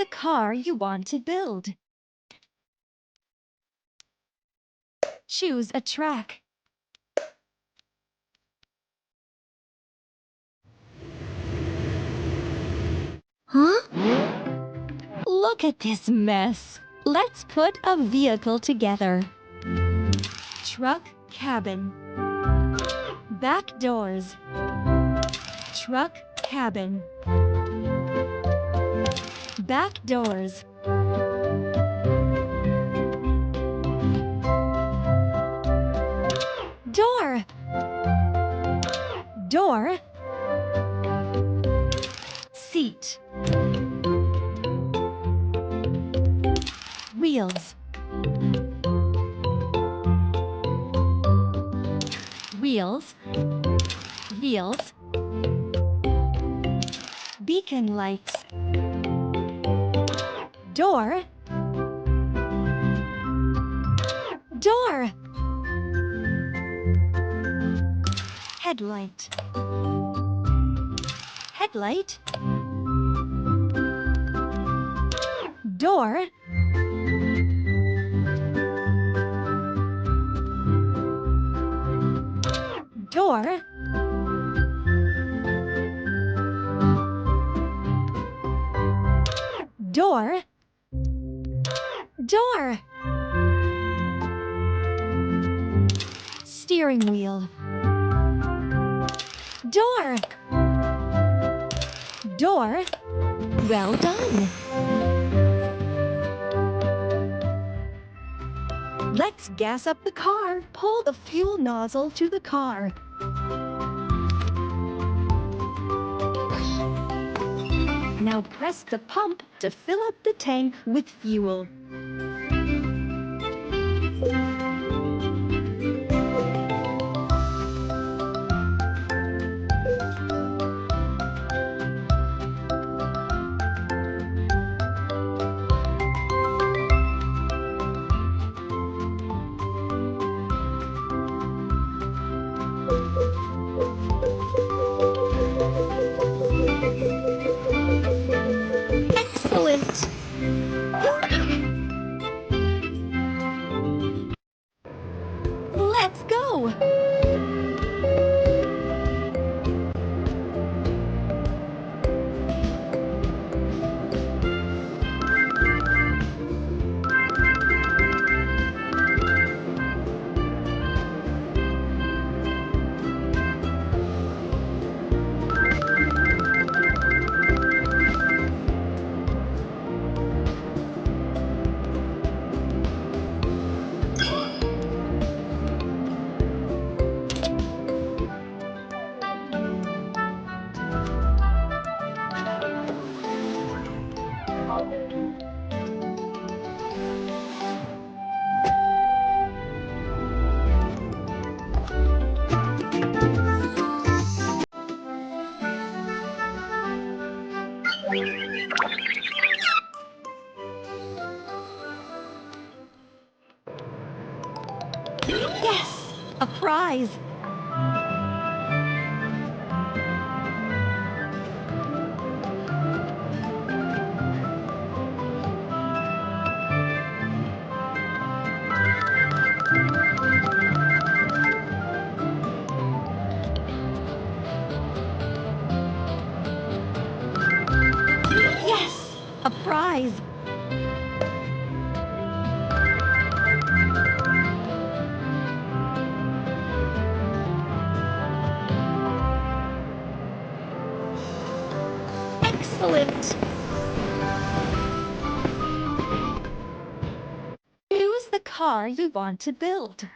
the car you want to build. Choose a track. Huh? Look at this mess. Let's put a vehicle together. Truck cabin. Back doors. Truck cabin. Back doors. Door. Door. Seat. Wheels. Wheels. Wheels. Beacon lights. Door. Door. Headlight. Headlight. Door. Door. Door. Door. Steering wheel. Door. Door. Well done. Let's gas up the car. Pull the fuel nozzle to the car. Now press the pump to fill up the tank with fuel. Excellent! Let's go! Yes! A prize! Yes! A prize! Excellent! Choose the car you want to build.